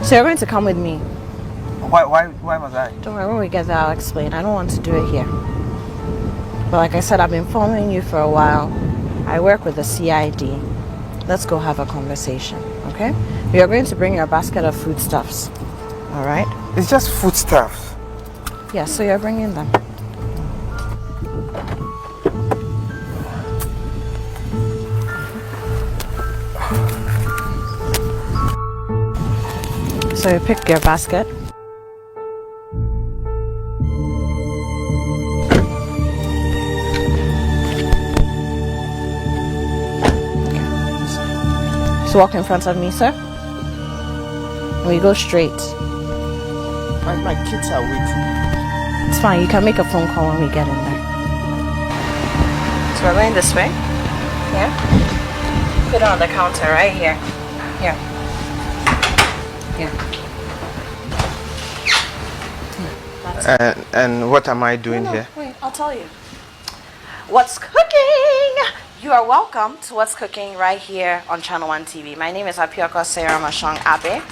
So you're going to come with me. Why was I? Don't worry, when we get there, I'll explain. I don't want to do it here. But like I said, I've been following you for a while. I work with the CID. Let's go have a conversation, okay? You're going to bring your basket of foodstuffs, all right? It's just foodstuffs. Yeah, so you're bringing them. So you pick your basket. So walk in front of me, sir. We go straight. My kids are waiting. It's fine. You can make a phone call when we get in there. So we're going this way. Yeah. Put it on the counter right here. Here. Here. And what am I doing here? Wait, I'll tell you. What's cooking? You are welcome to What's Cooking right here on Channel 1 TV. My name is Apioko Seramashong Abe.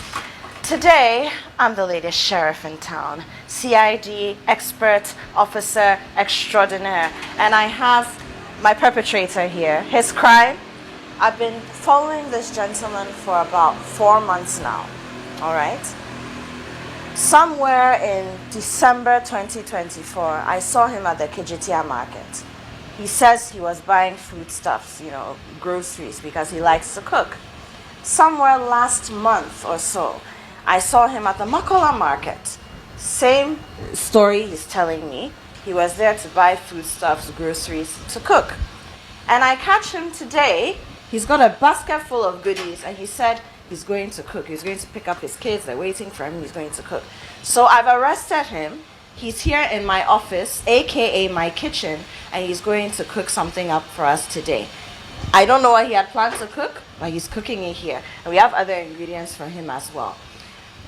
Today, I'm the latest sheriff in town, CID expert officer extraordinaire, and I have my perpetrator here. His crime, I've been following this gentleman for about 4 months now, all right? Somewhere in December 2024, I saw him at the Kijitia market. He says he was buying foodstuffs, groceries, because he likes to cook. Somewhere last month or so, I saw him at the Makola market. Same story he's telling me. He was there to buy foodstuffs, groceries to cook. And I catch him today. He's got a basket full of goodies, and he said he's going to cook. He's going to pick up his kids. They're waiting for him. He's going to cook. So I've arrested him. He's here in my office, aka my kitchen, and he's going to cook something up for us today. I don't know what he had planned to cook, but he's cooking it here. And we have other ingredients for him as well.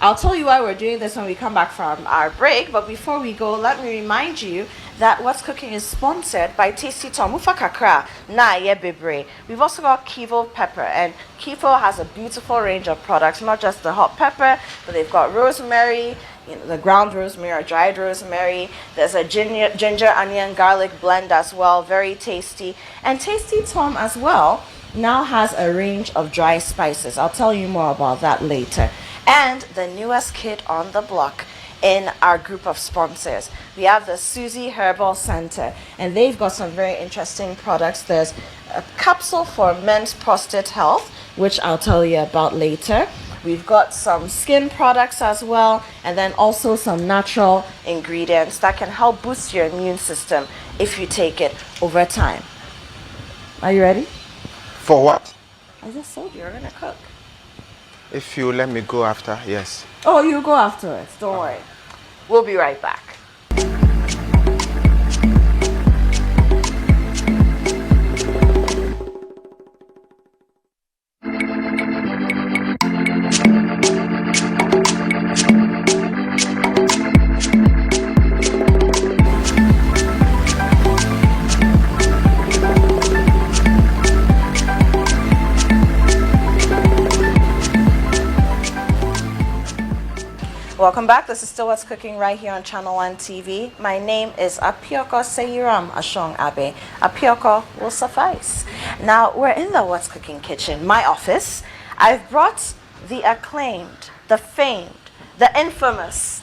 I'll tell you why we're doing this when we come back from our break, but before we go, let me remind you that What's Cooking is sponsored by Tasty Tom Ufa Accra. Bebre. We've also got Kivo Pepper, and Kivo has a beautiful range of products, not just the hot pepper, but they've got rosemary, the ground rosemary or dried rosemary. There's a ginger, onion, garlic blend as well, very tasty. And Tasty Tom as well now has a range of dry spices. I'll tell you more about that later. And the newest kid on the block in our group of sponsors, we have the Susie Herbal Center, and they've got some very interesting products. There's a capsule for men's prostate health, which I'll tell you about later. We've got some skin products as well, and then also some natural ingredients that can help boost your immune system if you take it over time. Are you ready? For what? I just told you you're gonna cook. If you let me go after, yes. Oh, you go afterwards. Don't worry. We'll be right back. Welcome back. This is still What's Cooking right here on Channel 1 TV. My name is Apioko Seyiram Ashong Abe. Apioko will suffice. Now, we're in the What's Cooking kitchen, my office. I've brought the acclaimed, the famed, the infamous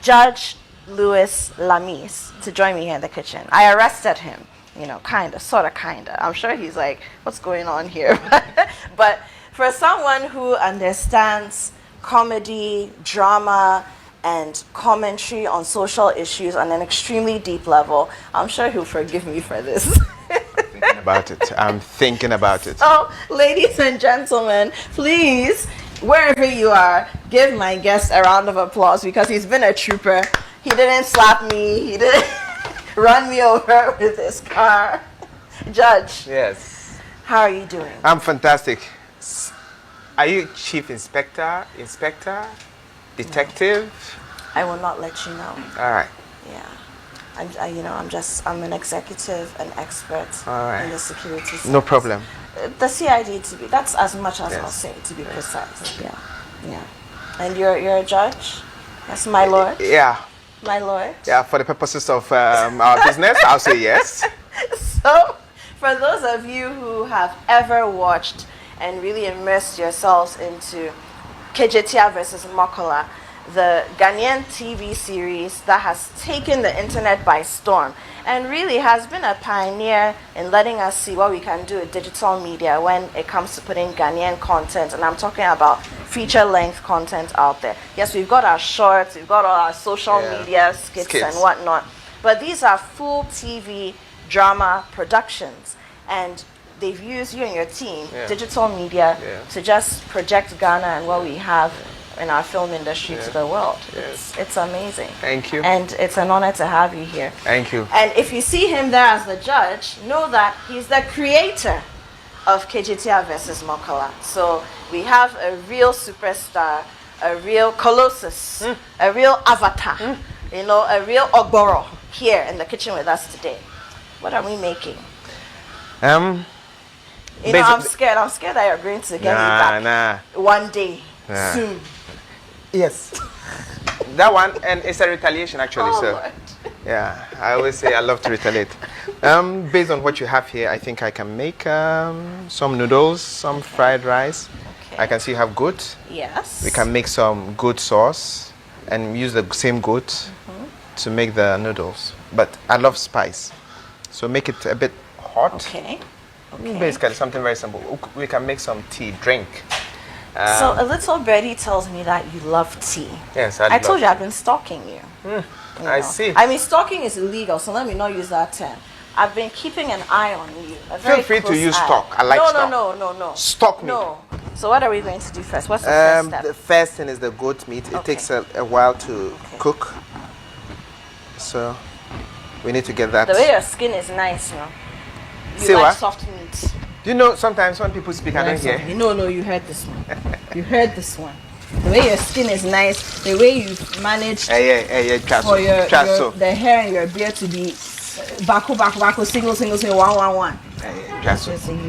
Judge Louis Lamis to join me here in the kitchen. I arrested him, kinda. I'm sure he's like, what's going on here? But for someone who understands comedy, drama, and commentary on social issues on an extremely deep level, I'm sure he'll forgive me for this. I'm thinking about it. So, ladies and gentlemen, please, wherever you are, give my guest a round of applause because he's been a trooper. He didn't slap me. He didn't run me over with his car. Judge. Yes. How are you doing? I'm fantastic. Are you chief inspector, detective? No. I will not let you know. All right. Yeah. I'm an executive, an expert in the security service. No problem. The CID that's as much as yes. I'll say, to be precise. Yeah. And you're a judge? That's my lord? Yeah. My lord? Yeah, for the purposes of our business, I'll say yes. So, for those of you who have ever watched and really immersed yourselves into Kejetia versus Mokola, the Ghanaian TV series that has taken the internet by storm and really has been a pioneer in letting us see what we can do with digital media when it comes to putting Ghanaian content, and I'm talking about feature-length content out there. Yes, we've got our shorts, we've got all our social media skits and whatnot, but these are full TV drama productions, and they've used you and your team, digital media, to just project Ghana and what we have in our film industry to the world. It's amazing. Thank you. And it's an honor to have you here. Thank you. And if you see him there as the judge, know that he's the creator of Kejetia versus Mokola. So we have a real superstar, a real colossus, a real avatar, you know, a real Ogboro here in the kitchen with us today. What are we making? You know, I'm scared. I'm scared that you're going to get me back one day soon. Yes. That one, and it's a retaliation actually. Oh, so, Lord. yeah, I always say I love to retaliate. Based on what you have here, I think I can make some noodles, some fried rice. Okay. I can see you have goat. Yes. We can make some goat sauce and use the same goat to make the noodles. But I love spice, so make it a bit hot. Okay. Basically, something very simple. We can make some tea, drink. So a little birdie tells me that you love tea. Yes, I told you I've been stalking you. You I know. see. I mean, stalking is illegal, so let me not use that term. I've been keeping an eye on you. Feel free to use stalk. I like stalk. No. Stalk me. No. So what are we going to do first? What's the first step? The first thing is the goat meat. It takes a while to cook. So we need to get that. The way your skin is nice, you know. You Say like what? soft meat. You know, sometimes when people speak, I don't hear. No, you heard this one. You heard this one. The way your skin is nice, the way you've managed for the hair and your beard to be bako, single, one.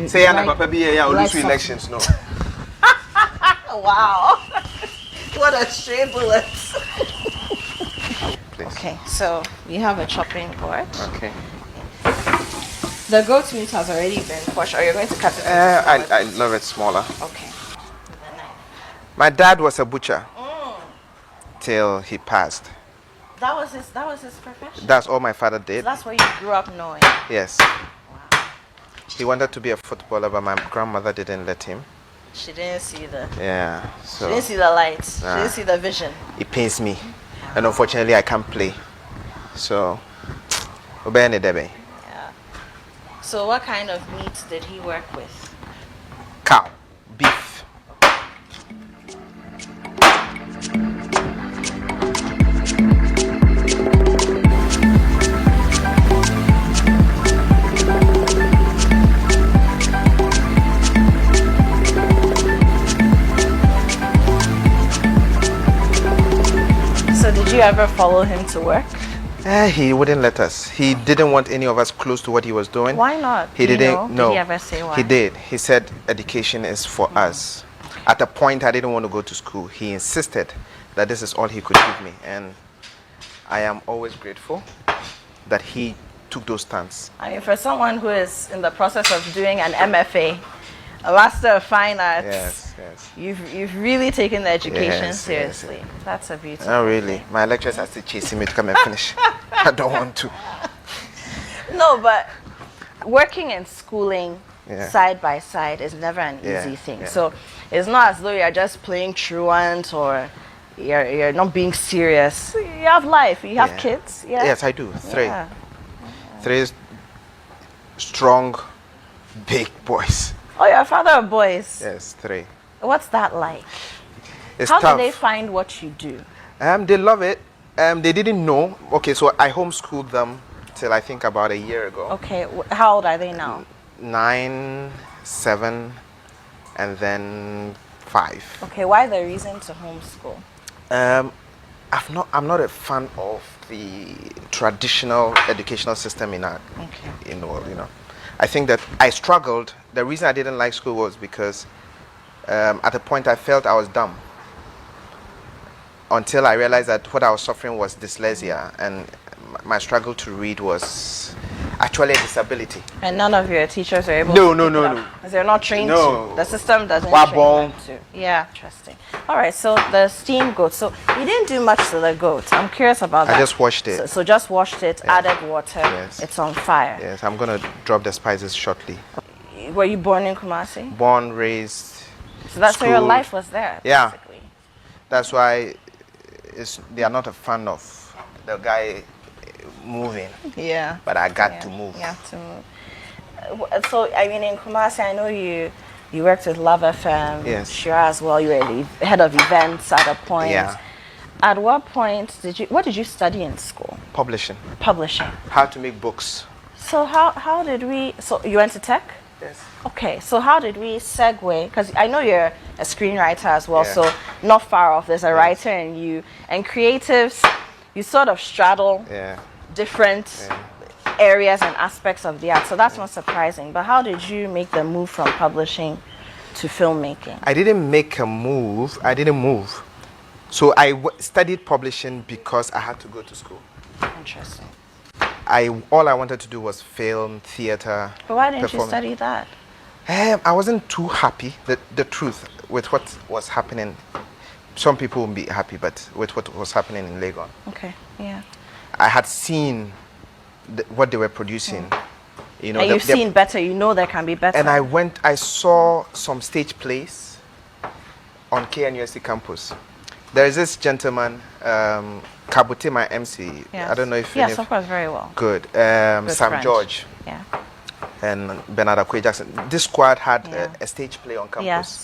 Say, Papa, be elections, no. Wow. What a stray bullet. Okay, so we have a chopping board. Okay. The goat meat has already been washed. Are you going to cut it? I love it smaller. Okay. My dad was a butcher till he passed. That was his profession. That's all my father did. So that's what you grew up knowing. Yes. Wow. He wanted to be a footballer, but my grandmother didn't let him. She didn't see the. Yeah. So She didn't see the lights. She didn't see the vision. It pains me, and unfortunately, I can't play. So, Yeah. So what kind of meat did he work with? cow, beef. So did you ever follow him to work? He wouldn't let us. He didn't want any of us close to what he was doing. Why not? He didn't. Know? No. Did he ever say why? He did. He said education is for us. At a point, I didn't want to go to school. He insisted that this is all he could give me, and I am always grateful that he took those stands. I mean, for someone who is in the process of doing an MFA, a Master of Fine Arts, Yes. you've really taken the education Yes, seriously. yes. That's a beautiful. Oh, really? My lecturers are still chasing me to come and finish. I don't want to. No, but working and schooling Yeah. side by side is never an Yeah, easy thing. yeah. So it's not as though you're just playing truant or you're not being serious. You have life. You have Yeah. kids. Yeah. Yes, I do. Three. Yeah. Three strong, big boys. Oh, you're a father of boys. Yes, three. What's that like? It's How tough. do they find what you do? They love it. They didn't know. Okay, so I homeschooled them till I think about a year ago. Okay, how old are they now? 9, 7, and then 5. Okay, why the reason to homeschool? I'm not a fan of the traditional educational system in our in the world. You know, I think that I struggled. The reason I didn't like school was because at a point I felt I was dumb. until I realized that what I was suffering was dyslexia, and my struggle to read was actually a disability. And none of your teachers are able No, to no, pick no, it up, no. 'cause they're not trained No. to. The system doesn't Wow, train bon. them to. Yeah, interesting. All right, so the steamed goat. So you didn't do much to the goat. I'm curious about that. I just washed it. So just washed it, added water. Yes. It's on fire. Yes, I'm gonna drop the spices shortly. Were you born in Kumasi? Born, raised. So that's where your schooled. life was there, Yeah. basically. That's why they are not a fan of the guy moving. Yeah. But I got to move. You have to move. So, I mean, in Kumasi, I know you worked with Love FM, Yes. Shira as well. You were the head of events at a point. Yeah. At what point what did you study in school? Publishing. Publishing. How to make books. So how did we, so you went to tech? Yes. Okay, so how did we segue? Because I know you're a screenwriter as well, Yeah. so not far off. There's a writer in you. And creatives, you sort of straddle Yeah. different areas and aspects of the art. So that's not surprising. But how did you make the move from publishing to filmmaking? I didn't make a move. I didn't move. So I studied publishing because I had to go to school. Interesting. All I wanted to do was film, theater. But why didn't you performing. study that? I wasn't too happy, the truth, with what was happening. Some people would be happy, but with what was happening in Legon. Okay, yeah. I had seen what they were producing. You know, And you've seen better. You know there can be better. And I saw some stage plays on KNUST campus. There is this gentleman, Kabute, my MC. Yes. I don't know if Yes, of course, very well. Good. Good Sam friend. George Yeah. and Bernard Akwe Jackson. This squad had Yeah. a stage play on campus. Yes.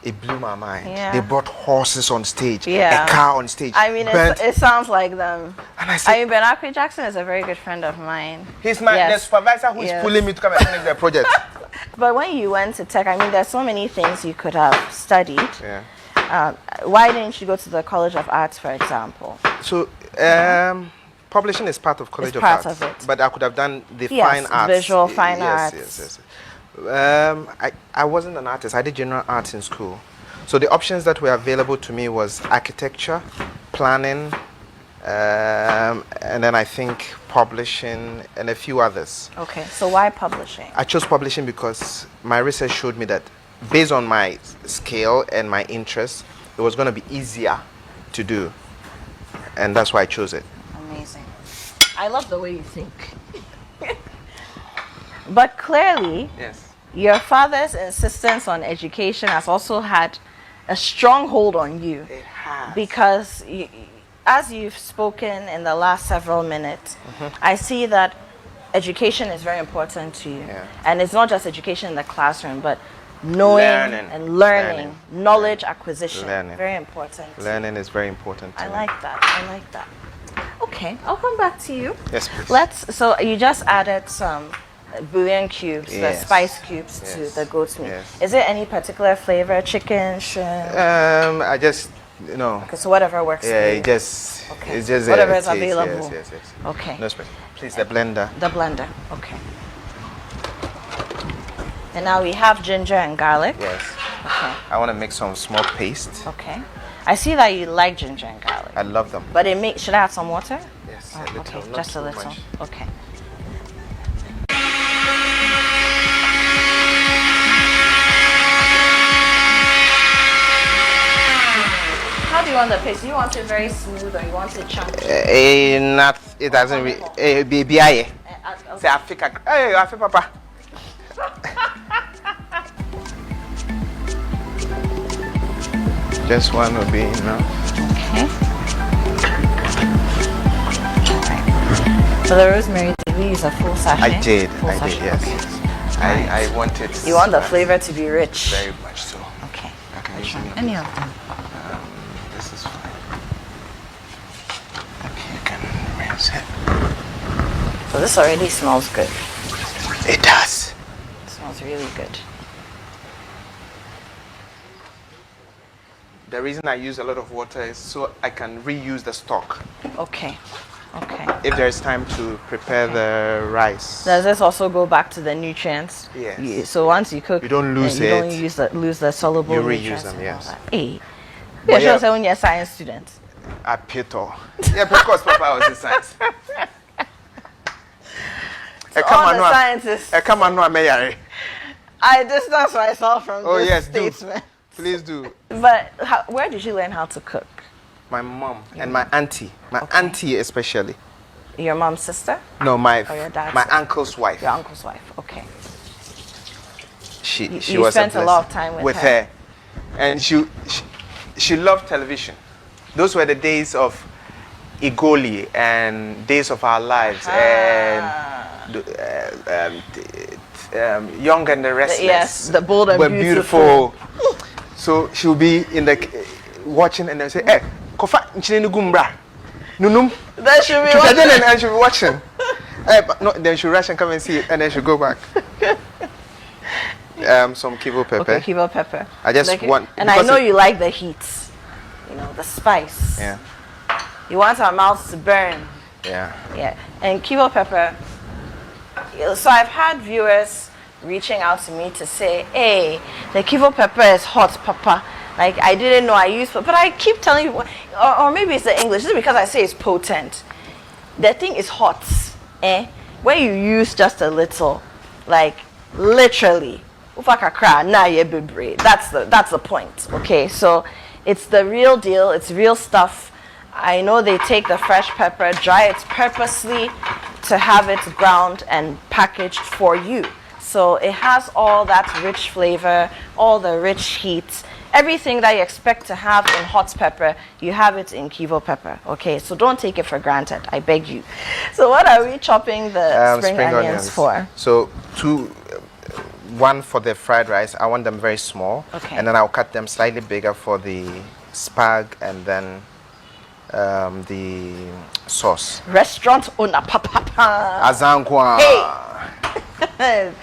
It blew my mind. Yeah. They brought horses on stage, Yeah. a car on stage. I mean, it sounds like them. And I said, Bernard Akwe Jackson is a very good friend of mine. he's the Yes. supervisor who is Yes. pulling me to come and finish the project. But when you went to tech, I mean, there's so many things you could have studied. Yeah. Why didn't you go to the College of Arts, for example? So, publishing is part of College It's of part Arts. of it. But I could have done the Yes, fine arts. visual fine Yes, arts. Yes. I wasn't an artist. I did general arts in school. So the options that were available to me was architecture, planning, and then I think publishing and a few others. Okay, so why publishing? I chose publishing because my research showed me that based on my skill and my interests, it was going to be easier to do. And that's why I chose it. Amazing. I love the way you think. But clearly, Yes. your father's insistence on education has also had a strong hold on you. It has. Because as you've spoken in the last several minutes, I see that education is very important to you. Yeah. And it's not just education in the classroom, but knowing Learning. and learning, knowledge acquisition, Learning. very important. Learning is very important to I me. like that. I like that. Okay, I'll come back to you. Yes, please. So you just added some bouillon cubes, the Yes. spice cubes to Yes. the goat's meat. Yes. Is there any particular flavor? Chicken, shrimp? I just, you know, Okay, so whatever works for yeah, you. it's just Whatever a is taste. available. Yes. Okay. No special. Please, the blender. The blender. Okay. And now we have ginger and garlic. Yes. Okay. I want to make some small paste. Okay. I see that you like ginger and garlic. I love them. But should I add some water? Yes, Oh, a little, okay, not just a too little. much. Okay. How do you want the paste? Do you want it very smooth or you want it chunky? It doesn't really. Baby, I say Africa. Hey, Africa, Papa. Just one will be enough. Okay. So the rosemary, did we use a full sachet? I did. Full I did. sachet, Yes. okay. I want it. You want the flavor to be rich? Very much so. Okay. I can Which use one? any of Any of them. This is fine. Okay, you can rinse it. So this already smells good. It does. It smells really good. The reason I use a lot of water is so I can reuse the stock. Okay. Okay. If there is time to prepare the rice. Does this also go back to the nutrients? Yes. So once you cook, You don't lose you it. don't lose the soluble You reuse nutrients them, and all yes. that. Hey, Yeah, sure. So when you're a science student. At Peter. Yeah, because Papa was in science. So all the scientists. Come on, no, I distance myself from this statement. Please do. But where did you learn how to cook? My mom and my auntie. My auntie especially. Your mom's sister? No, my your dad's my sister? uncle's wife. Your uncle's wife. Okay. She you was spent a lot of time with her. And she loved television. Those were the days of Igoli and Days of Our Lives and Young and the Restless. Yes, the Bold and were Beautiful. So she'll be in the watching and they'll say, "Hey, kofa nchini gumbra, nunum." Then she'll be watching. And she'll be watching. No, then she'll rush and come and see it, and then she'll go back. Some kivo pepper. Okay, kivo pepper. I just want. And I know you like the heat. You know, the spice. Yeah. You want our mouths to burn. Yeah. Yeah. And kivo pepper. So I've had viewers reaching out to me to say, "Hey, the kivo pepper is hot, Papa. Like I didn't know I used, but I keep telling you, or maybe it's the English. This is because I say it's potent. The thing is hot, where you use just a little, like literally, that's the point. Okay, so it's the real deal. It's real stuff. I know they take the fresh pepper, dry it purposely to have it ground and packaged for you. So it has all that rich flavor, all the rich heat. Everything that you expect to have in hot pepper, you have it in kivo pepper. Okay, so don't take it for granted, I beg you. So what are we chopping the spring onions for? So one for the fried rice, I want them very small. Okay. And then I'll cut them slightly bigger for the spag and then the sauce. Restaurant owner, papa. Azankwa. Hey.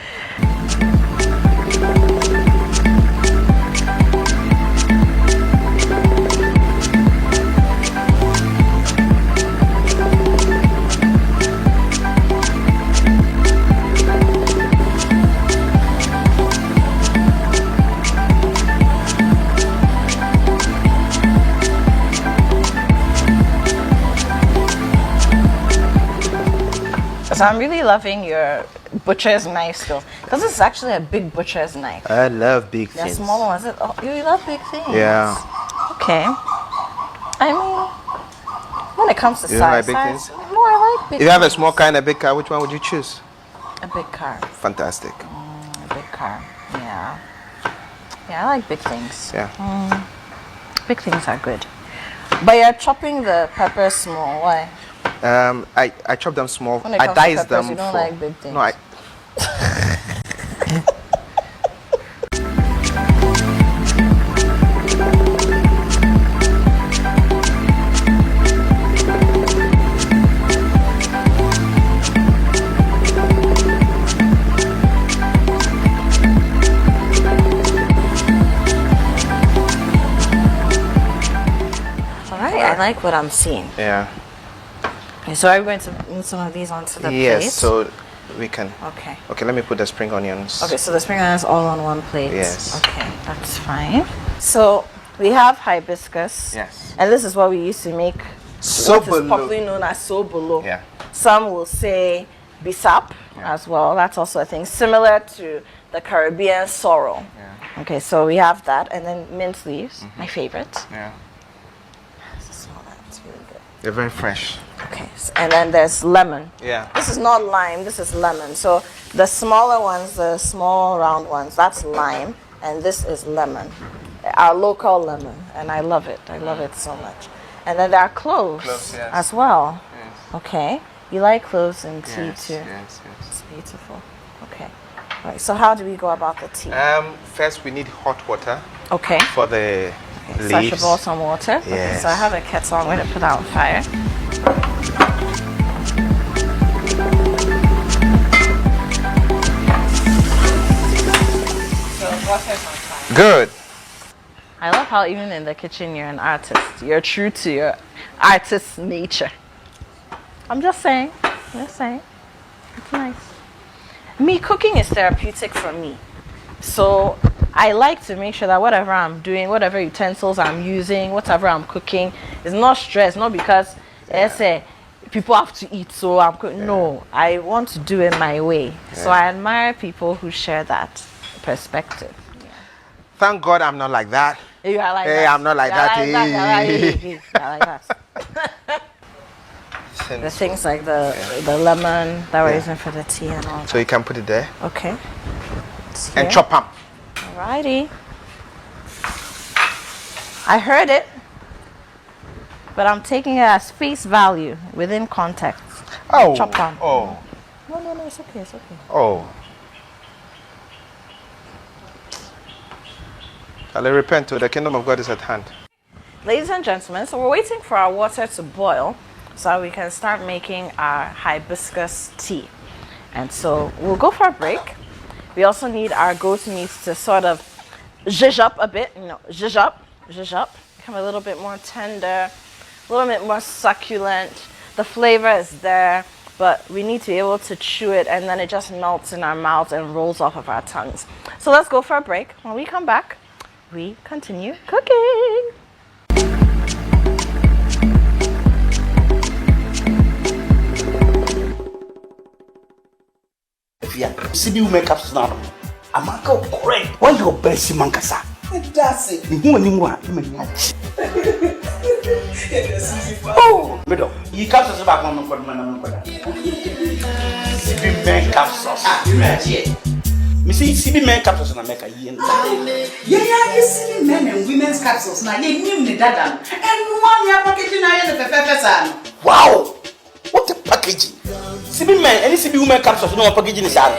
So I'm really loving your butcher's knife still. Because this is actually a big butcher's knife. I love big things. The small ones. Oh, you love big things. Yeah. Okay. I mean, when it comes to you size, like big things? No, I like big If you have a things. small car and a big car, which one would you choose? A big car. Fantastic. A big car. Yeah. Yeah, I like big things. Yeah. Big things are good. But you're chopping the pepper small. Why? I chop them small. When it I comes to dice peppers, them. you don't like big things. No, I. All right, I like what I'm seeing. Yeah. Okay, so are we going to move some of these onto the plate? Yes, so we can. Okay. Okay, let me put the spring onions. Okay, so the spring onions all on one plate. Yes. Okay, that's fine. So we have hibiscus. Yes. And this is what we used to make. What is popularly known as sobolo. Yeah. Some will say bisap as well. That's also a thing similar to the Caribbean sorrel. Yeah. Okay, so we have that, and then mint leaves, my favorite. Yeah. Smell that, it's really good. They're very fresh. Okay, and then there's lemon. Yeah. This is not lime, this is lemon. So the smaller ones, the small round ones, that's lime, and this is lemon. Our local lemon, and I love it. I love it so much. And then there are cloves, Cloves, yes. as well. Yes. Okay. You like cloves in tea Yes, too? yes, yes. It's beautiful. Okay. All right, so how do we go about the tea? First we need hot water Okay. for the So I should leaves. boil some water. Okay, Yes. so I have a kettle. I'm going to put that on fire. So water's on fire. Good. I love how even in the kitchen you're an artist. You're true to your artist nature. I'm just saying. Just saying. It's nice. Me, cooking is therapeutic for me. So I like to make sure that whatever I'm doing, whatever utensils I'm using, whatever I'm cooking, is not stress. Not because people have to eat, so I'm cooking. No, I want to do it my way. So I admire people who share that perspective. Thank God I'm not like that. You are like Hey, that. I'm not like that. You are like that. The things like the lemon that we're using for the tea and all. So you can put it there. Okay. And chop them. Alrighty. I heard it, but I'm taking it as face value within context. Oh. Chop them. Oh. No, it's okay, it's okay. Oh. I'll repent to the kingdom of God is at hand. Ladies and gentlemen, so we're waiting for our water to boil so we can start making our hibiscus tea. And so we'll go for a break. We also need our goat meat to sort of zhuzh up a bit, zhuzh up, become a little bit more tender, a little bit more succulent. The flavor is there, but we need to be able to chew it, and then it just melts in our mouths and rolls off of our tongues. So let's go for a break. When we come back, we continue cooking. CB will make up now. I'm a go great. Why your best mancasa? That's it. You want oh, middle. You capture us back on for man. CB make up sauce. Me see CB make capsules na make a year. Yeah, you see men and women's capsules na ye nim ne dada. And one year packaging na ye the pepe. Wow! What a packaging! CB men, any CB women capsules no packaging is out.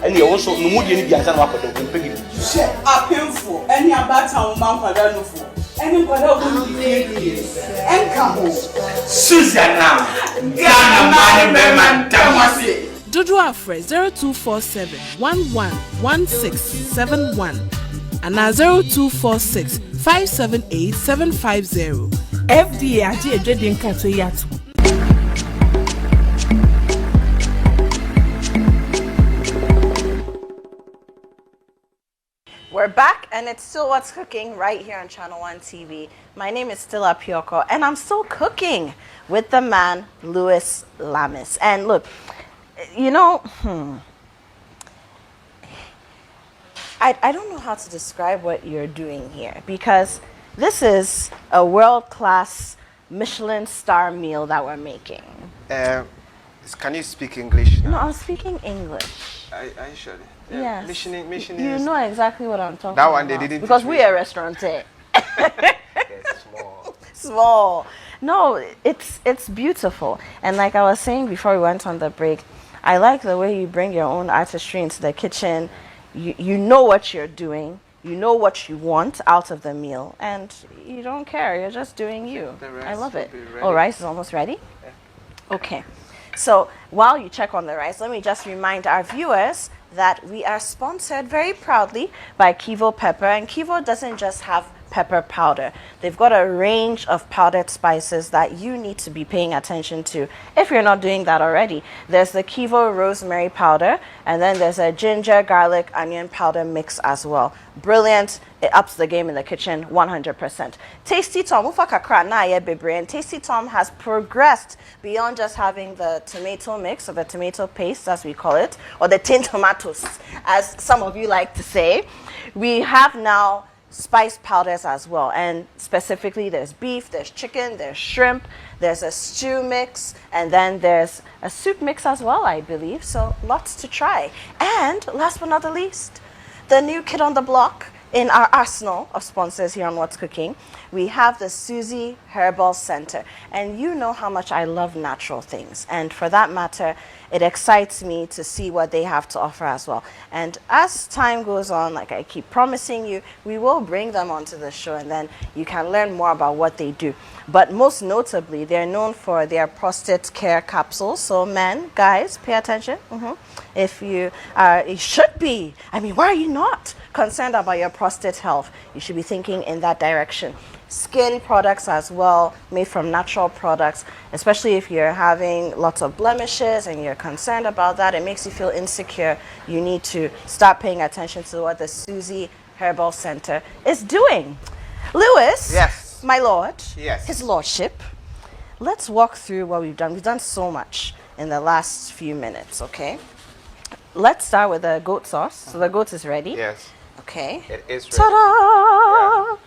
And you also no mood any biasa na wakodo mpegi. Share painful. Any about town man kwada no for. Any kwada go be and come home. Susanna. Ghana man man tamasi. Dodo Afre 0247 111671 and 0246 578 750. FDA aji ejede nka to yatu. We're back, and it's still What's Cooking right here on Channel 1 TV. My name is still Apioko, and I'm still cooking with the man, Louis Lamis. And look, I don't know how to describe what you're doing here, because this is a world-class Michelin star meal that we're making. Can you speak English now? No, I'm speaking English. Are you sure? Yes. Mission you is... know exactly what I'm talking about. That one they didn't because teach we me. are a restaurateur. It's small. Small. No, it's beautiful. And like I was saying before we went on the break, I like the way you bring your own artistry into the kitchen. You know what you're doing. You know what you want out of the meal. And you don't care. You're just doing you. I love it. Oh, rice is almost ready? Yeah. Okay. So while you check on the rice, let me just remind our viewers that we are sponsored very proudly by Kivo Pepper. And Kivo doesn't just have pepper powder. They've got a range of powdered spices that you need to be paying attention to if you're not doing that already. There's the Kivo rosemary powder, and then there's a ginger, garlic, onion powder mix as well. Brilliant. It ups the game in the kitchen 100%. Tasty Tom, and Tasty Tom has progressed beyond just having the tomato mix, or the tomato paste as we call it, or the tin tomatoes as some of you like to say. We have now spice powders as well, and specifically there's beef, there's chicken, there's shrimp, there's a stew mix, and then there's a soup mix as well, I believe. So lots to try. And last but not the least, the new kid on the block in our arsenal of sponsors here on What's Cooking, we have the Susie Herbal Center. And you know how much I love natural things. And for that matter, it excites me to see what they have to offer as well. And as time goes on, like I keep promising you, we will bring them onto the show, and then you can learn more about what they do. But most notably, they're known for their prostate care capsules. So men, guys, pay attention. If you should be, I mean, why are you not concerned about your prostate health? You should be thinking in that direction. skin products as well, made from natural products, especially if you're having lots of blemishes and you're concerned about that, it makes you feel insecure. You need to start paying attention to what the Susie Herbal Center is doing. Louis, Yes. my lord, Yes. his lordship, let's walk through what we've done. We've done so much in the last few minutes, okay? Let's start with the goat sauce. So the goat is ready. Yes. Okay. It is ready. Ta-da!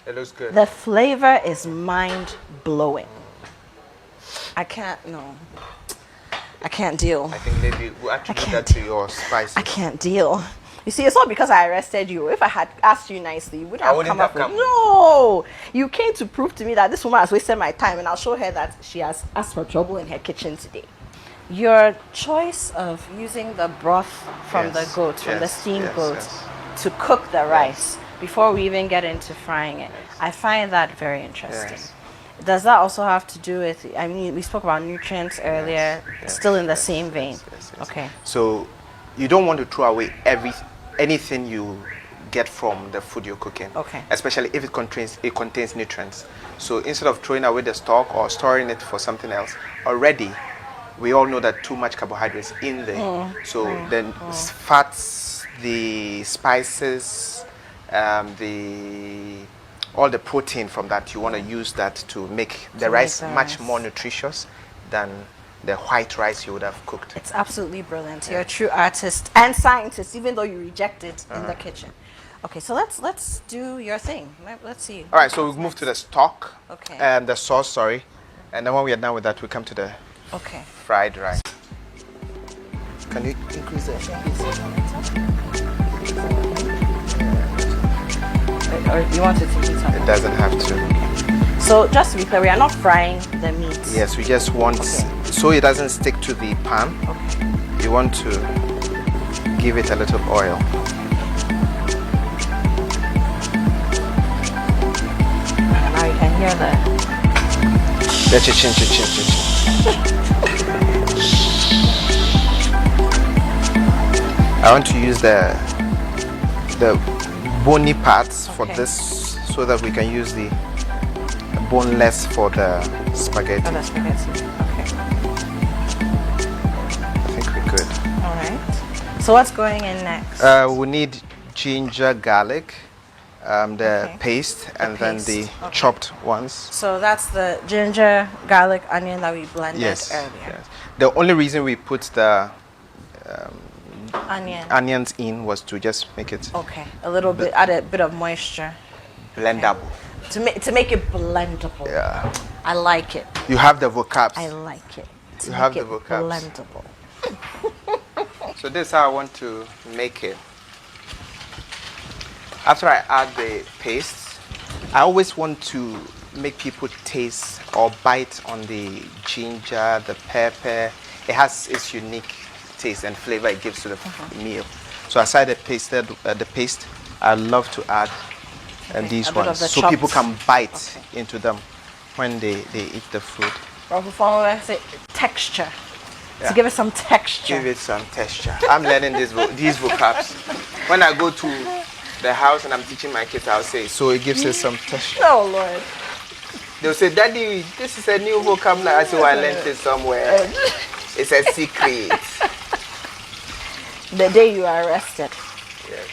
It looks good. The flavor is mind-blowing. I can't deal. I think maybe we'll attribute can't that to your spices. I can't deal. You see, it's not because I arrested you. If I had asked you nicely, you wouldn't I have wouldn't come have up with... come. No! You came to prove to me that this woman has wasted my time, and I'll show her that she has asked for trouble in her kitchen today. Your choice of using the broth from the Yes, goat, from the yes, steamed yes, goat, yes. to cook the rice before we even get into frying it, I find that very interesting. Yes. Does that also have to do with, I mean, we spoke about nutrients earlier, yes, still in the yes, same vein? yes. Okay. So you don't want to throw away anything you get from the food you're cooking. Okay. Especially if it contains nutrients. So instead of throwing away the stock or storing it for something else, already we all know that too much carbohydrates in there. So then fats, the spices, all the protein from that, you want to use that to make the rice much more nutritious than the white rice you would have cooked. It's absolutely brilliant. You're a true artist and scientist, even though you reject it in the kitchen. Okay, so let's do your thing. Let's see. All right, so we'll move to the stock. Okay. The sauce, sorry. And then when we are done with that, we come to the Okay. fried rice. Can you increase the... Or you want it to heat up? It doesn't have to. So just to be clear, we are not frying the meat. Yes, we just want, so it doesn't stick to the pan. Okay. You want to give it a little oil. Now you can hear The chin. I want to use the bony parts for this, so that we can use the boneless for the spaghetti. the spaghetti. Okay. I think we're good. All right. So what's going in next? We need ginger, garlic, the paste, and then the paste. Okay. chopped ones. So that's the ginger, garlic, onion that we blended earlier. Yes. The only reason we put the onions in was to just make it Okay, a little bit, add a bit of moisture blendable. to make it blendable. Yeah. I like it. You have the vocabs. I like it. To You make have it the vocabs. blendable. So this is how I want to make it. After I add the paste, I always want to make people taste or bite on the ginger, the pepper. It has its unique taste and flavor it gives to the meal. So aside the paste, I love to add these a bit of ones, the so people chopped. can bite into them when they eat the food. Say texture. Yeah. To give it some texture. Give it some texture. I'm learning these vocabs. When I go to the house and I'm teaching my kids, I'll say, so it gives it some texture. Oh Lord. They'll say, Daddy, this is a new vocabulary. I say, well, I learned it somewhere. It's a secret. The day you are arrested. Yes.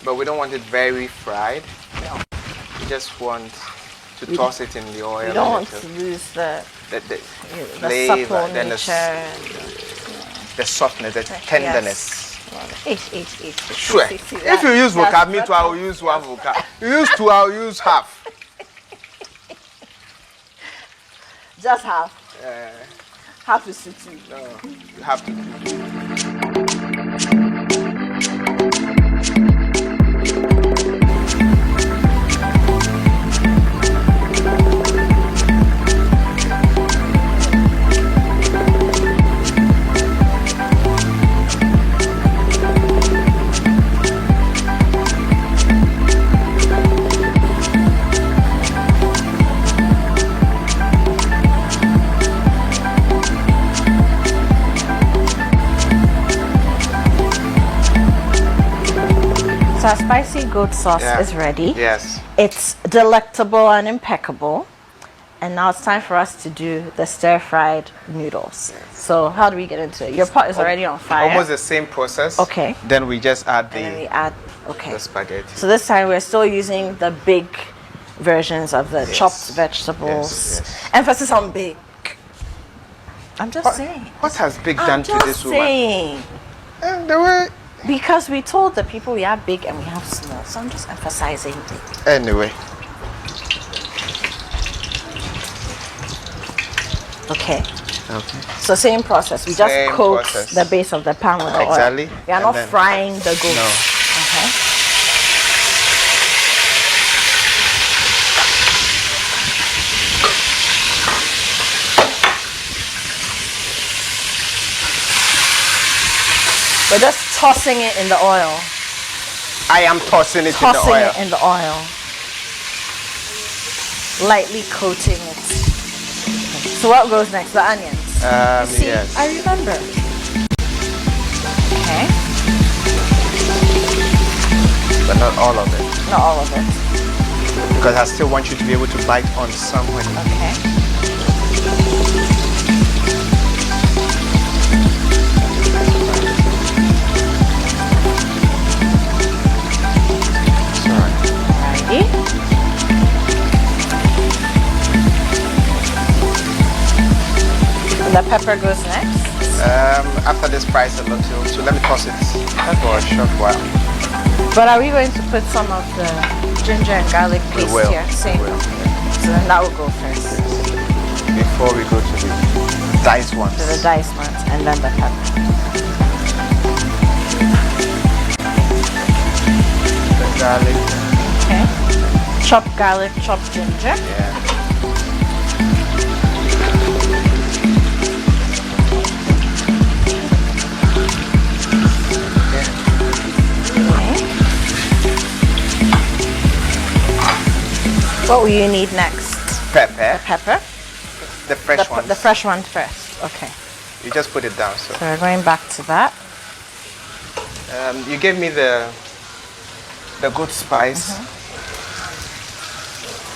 But we don't want it very fried. No. We just want to toss it in the oil. You don't want to lose the flavor, supple then nature. the softness, the tenderness. Sure. Sure. If you use vocab, me too, I will use one vocab. You use two, I will use half. Just half. Half is suit you. No, you have to. So our spicy goat sauce is ready. Yes. It's delectable and impeccable. And now it's time for us to do the stir-fried noodles. Yes. So how do we get into it? Your pot is already on fire. Almost the same process. Okay. Then we just add the spaghetti. So this time we're still using the big versions of the chopped vegetables. Yes. Emphasis on big. I'm just saying. What has big done to this woman? I'm just saying. And the way. Because we told the people we have big and we have small. So I'm just emphasizing big. Anyway. Okay. So same process. We just coat the base of the pan with oil. Exactly. We are not frying the goat. No. Okay. We're just tossing it in the oil. I am tossing it in the oil. Lightly coating it. So what goes next? The onions. See, yes. I remember. Okay. But not all of it. Not all of it. Because I still want you to be able to bite on some when you The pepper goes next? After this price a little, so let me toss it for a short while. But are we going to put some of the ginger and garlic paste here? Same. So then that will go first. Before we go to the diced ones. To the diced ones and then the pepper. The garlic. Okay. Chopped garlic, chopped ginger. Yeah. What will you need next? Pepper. The pepper? The fresh one. The fresh one first. Okay. You just put it down. So we're going back to that. You gave me the goat spice.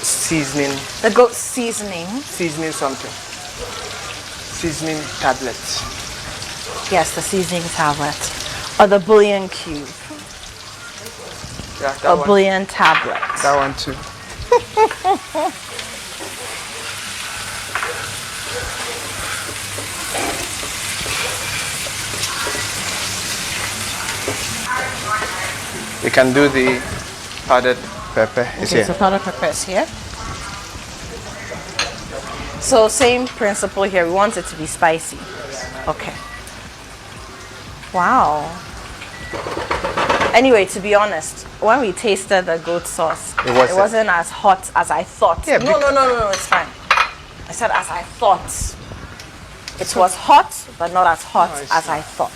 Seasoning. The goat seasoning. Seasoning something. Seasoning tablets. Yes, the seasoning tablet. Or the bouillon cube. Yeah, that or one. Bouillon tablet. That one too. We can do the powdered pepper. Okay, so powdered pepper is here. So same principle here. We want it to be spicy. Okay. Wow. Anyway, to be honest, when we tasted the goat sauce, it wasn't as hot as I thought. Yeah, no, it's fine. I said as I thought. It was hot, but not as hot as I thought.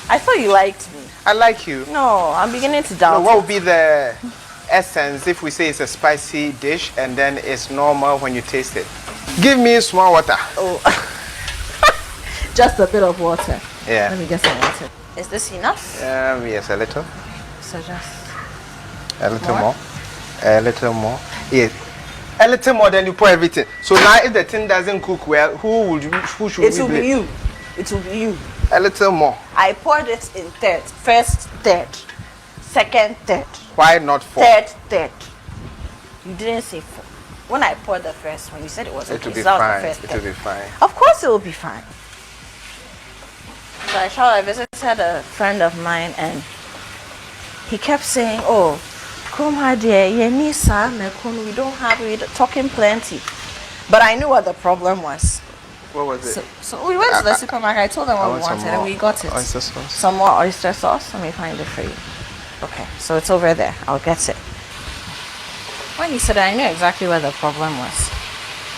I thought you liked me. I like you. No, I'm beginning to doubt. What would be the essence if we say it's a spicy dish and then it's normal when you taste it? Give me small water. Oh. Just a bit of water. Yeah. Let me get some water. Is this enough? Yes, a little. So just a little more. A little more. Yes. A little more than you pour everything. So now if the thing doesn't cook well, who should we blame? It will be you. It will be you. A little more. I poured it in third. First third. Second third. Why not four? Third. You didn't say four. When I poured the first one, you said it was okay. It will be so fine. It will be fine. Of course it will be fine. So I visited a friend of mine and he kept saying, oh, come here, dear, we don't have, we're talking plenty. But I knew what the problem was. What was it? So we went to the supermarket, I told them what we wanted and we got it. Oyster sauce. Some more oyster sauce. Let me find it for you. Okay, so it's over there. I'll get it. When he said that, I knew exactly where the problem was.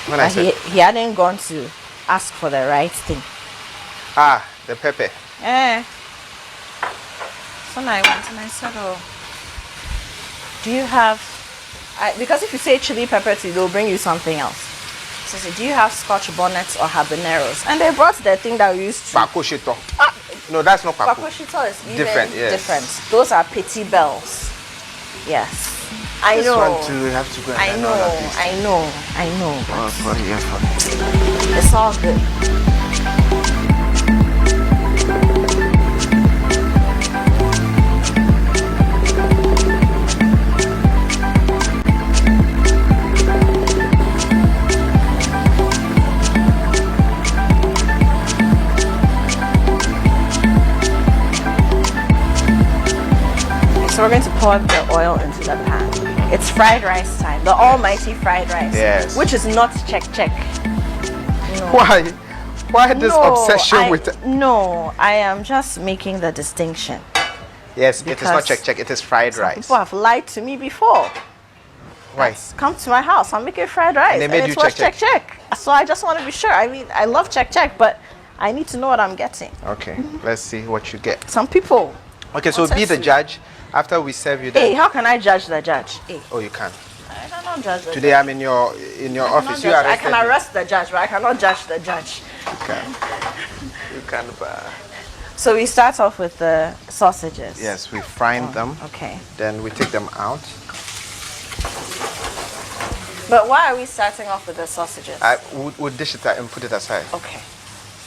When I said he hadn't gone to ask for the right thing. Ah, the pepper. Yeah. So now I went and I said, oh, do you have... because if you say chili pepper tea, they'll bring you something else. asked us, do you have Scotch bonnets or habaneros? And they brought the thing that we used to. Pakoshito. No, that's not pako. Pakoshito is even Different, yes. different. Those are petit bells. Yes. I This know. one too, we have to go and I learn all of this. I know. Oh, yeah. It's all good. So we're going to pour the oil into the pan. It's fried rice time, the almighty fried rice. Yes. Which is not check. No. Why? Why this obsession with it? No, I am just making the distinction. Yes, it is not Because check. It is fried Some rice. people have lied to me before. Why? Come to my house, I'm making fried rice. And they made it you was check. So I just want to be sure. I mean, I love check, but I need to know what I'm getting. Okay, let's see what you get. Some people. Okay, so be the judge. After we serve you that. Hey, how can I judge the judge? Hey, Oh, you can. I cannot judge the Today judge. I'm in your I office. cannot You judge- I arrested can me. arrest the judge, but I cannot judge the judge. You can. You can. So we start off with the sausages. Yes, we frying them. Okay. Then we take them out. But why are we starting off with the sausages? We'll dish it out and put it aside. Okay.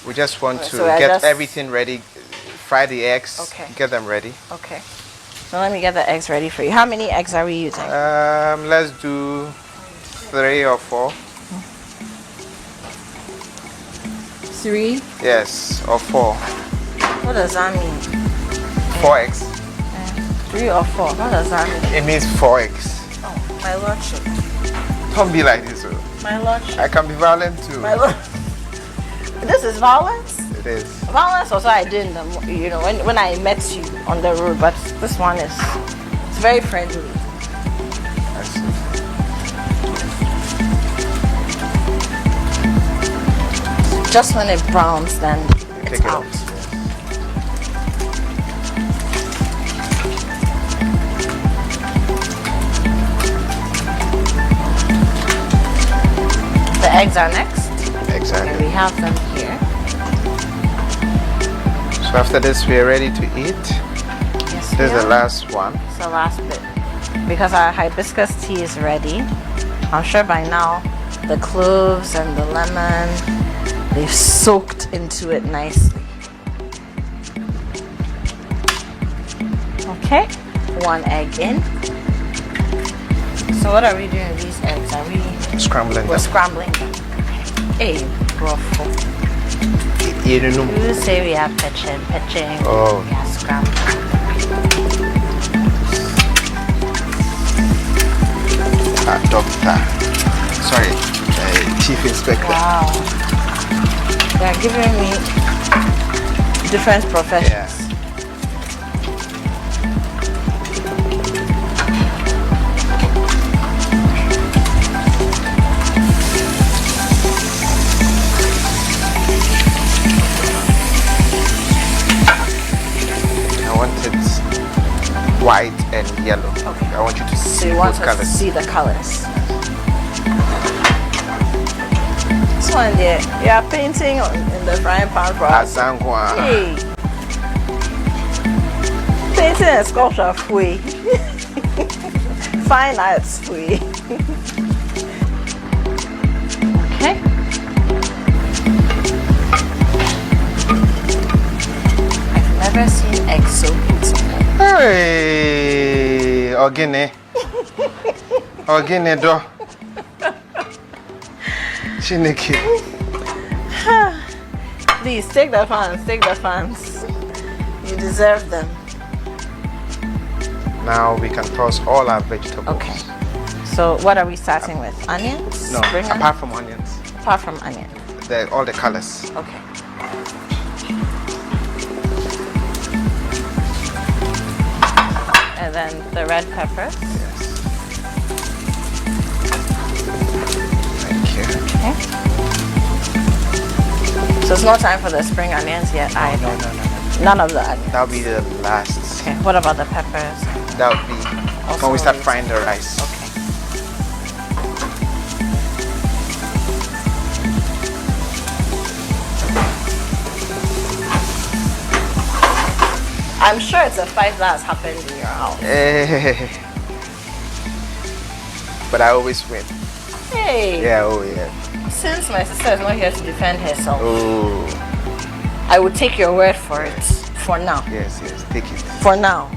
We just want to So I get just- everything ready. Fry the eggs. Okay. Get them ready. Okay. So let me get the eggs ready for you. How many eggs are we using? Let's do 3 or 4. 3. Yes, or 4. What does that mean? 4 eggs. 3 or 4. What does that mean? It means 4 eggs. Oh, my lordship. Don't be like this. Oh. My lordship. I can be violent too. My lord. This is violence? It is. Violence also I did in the, when I met you on the road, but this one is, it's very friendly. I see. Just when it browns, then it's Take it out. off. The eggs are next. And Exactly. we have them here. So after this, we are ready to eat. Yes, This is we the are. last one. It's the last bit. Because our hibiscus tea is ready. I'm sure by now the cloves and the lemon, they've soaked into it nicely. Okay, 1 egg in. So what are we doing with these eggs? Scrambling We're them. scrambling them. Hey, brothel. Eating them. You say we have pitching. Oh. We have scrambling. Doctor. Sorry, Chief Inspector. Wow. They are giving me different professions. Yeah. I want it white and yellow. Okay. I want you to So see you want both us to colors. see the colors. This one there, you are painting in the frying pan for us. Asangwa. Hey. Painting and sculpture free. Fine arts free. Okay. I've never seen eggs so beautiful. Hey, Ogine. Ogine do. Chineke. Please take the fans. You deserve them. Now we can toss all our vegetables. Okay. So what are we starting with? Onions? No, Spring onions? apart from onions. Apart from onion. All the colors. Okay. And then the red peppers. Yes. Thank you. Okay. So it's no time for the spring onions yet either. No. None of the onions. That'll be the last. Okay. What about the peppers? That'll be Also when we start later. frying the rice. Okay. I'm sure it's a fight that has happened in your house. But I always win. Hey. Yeah, oh yeah. Since my sister is not here to defend herself, Oh. I would take your word for it. For now. Yes, take it. For now.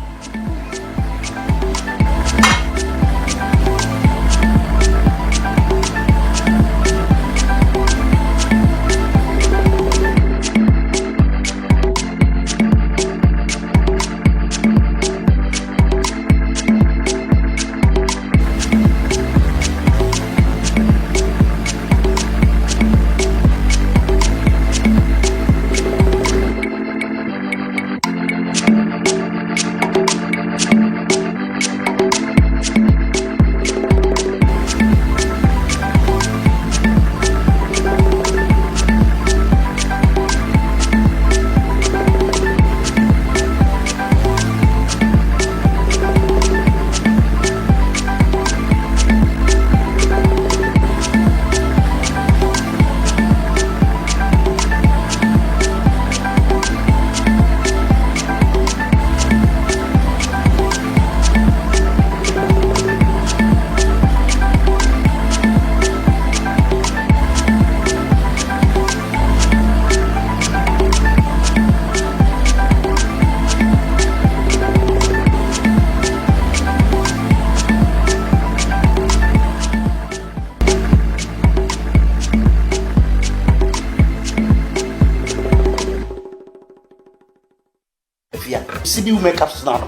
CB women capsules now.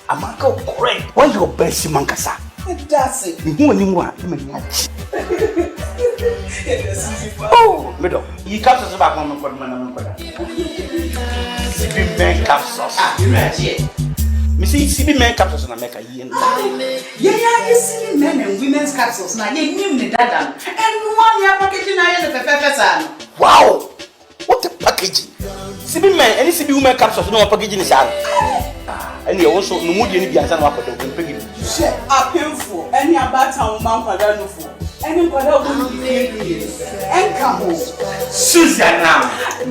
I'm a go correct. Why your best mankasa? That's it. You want you want. Oh, middle. You capsules back on the CB men capsules. Me see CB men capsules na make a year. Yeah, you see men and women's capsules now. You name the dada. And one year packaging now in the pepper. Wow! What a packaging! CB men, any CB women capsules no packaging is out. And you also no mood any biasa na wakodo mpegi. Share painful. Any about town man kwada no for. Any kwada go be and come Susanna.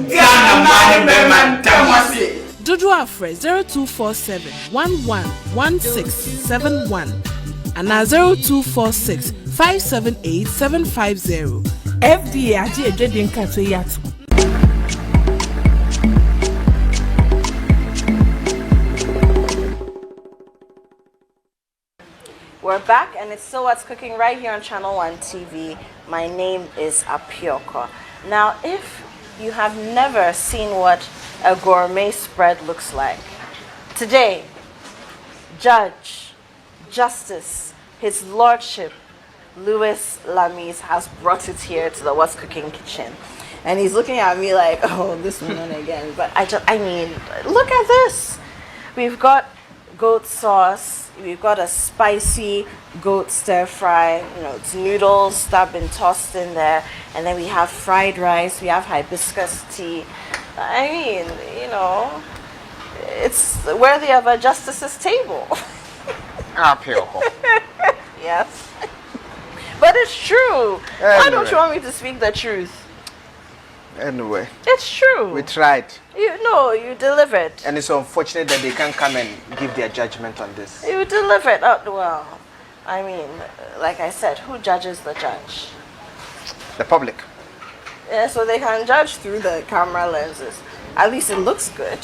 Ghana man man tamasi. Dodo Afre 0247 111671 and 0246 578 750. FDA aji ejede nka to yatu. We're back and it's still What's Cooking right here on Channel 1 TV. My name is Apioko. Now, if you have never seen what a gourmet spread looks like, today, Judge, Justice, His Lordship, Louis Lamis has brought it here to the What's Cooking kitchen. And he's looking at me like, oh, this one again. But I mean, look at this. We've got goat sauce. We've got a spicy goat stir fry. You know, it's noodles that have been tossed in there. And then we have fried rice. We have hibiscus tea. I mean, you know, it's worthy of a justice's table. Yes. But it's true. Anyway. Why don't you want me to speak the truth? Anyway, It's true. we tried. You delivered. And it's unfortunate that they can't come and give their judgment on this. You delivered. Oh, well, I mean, like I said, who judges the judge? The public. Yeah, so they can judge through the camera lenses. At least it looks good.